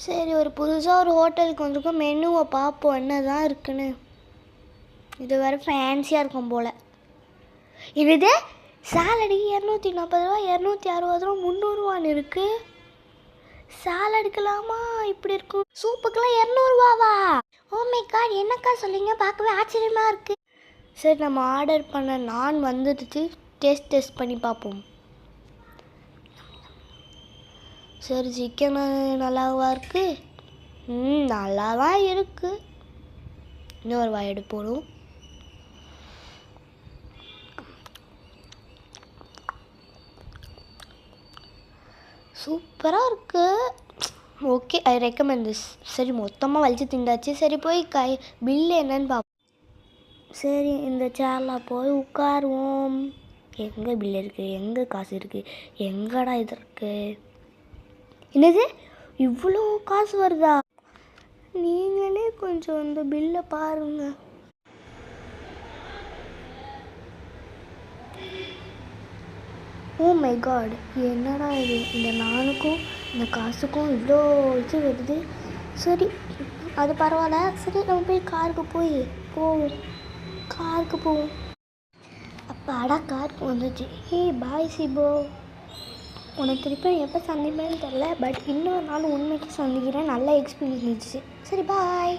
சரி, ஒரு புதுசாக ஒரு ஹோட்டலுக்கு வந்திருக்கோம். மெனுவை பார்ப்போம் என்ன தான் இருக்குன்னு. இது வேறு ஃபேன்சியாக இருக்கும் போல். இது சாலடி 240 ரூபா, 260 ரூபா, 300 ரூபான்னு இருக்குது. சாலடுக்கலாமா இப்படி இருக்கும்? சூப்புக்கெல்லாம் 200 ரூபாவா? ஓ மை காட், என்னக்கா சொல்லிங்க, பார்க்கவே ஆச்சரியமாக இருக்குது. சரி, நம்ம ஆர்டர் பண்ண நான் வந்துடுச்சு. டேஸ்ட் பண்ணி பார்ப்போம். சரி, சிக்கன் நல்லாவா இருக்குது? நல்லா தான் இருக்குது. இன்னொரு வாய் எடுப்போம். சூப்பராக இருக்குது. Okay, I recommend this. சரி, மொத்தமாக வலிச்சு திண்டாச்சு. சரி, போய் பில்லு என்னன்னு பார்ப்போம். சரி, இந்த சேரில் போய் உட்காருவோம். எங்கே பில் இருக்குது? எங்கே காசு இருக்குது? எங்கடா இது இருக்குது? என்னது, இவ்வளோ காசு வருதா? நீங்களே கொஞ்சம் இந்த பில்லை பாருங்கள். ஓ மை காட், என்னடா இது? இந்த நானுக்கும் இந்த காசுக்கும் இவ்வளோ இது வருது. சரி, அது பரவாயில்ல. சரி, நம்ம போய் காருக்கு போவோம். அப்பாடா, காருக்கு வந்துச்சு. பாய் சிபோ. உனக்கு திருப்பி எப்போ சந்திப்பேன்னு தெரில, பட் இன்னொரு நாள் உண்மைக்கு சந்திக்கிறேன். நல்ல எக்ஸ்பீரியன்ஸ் இருந்துச்சு. சரி, பாய்.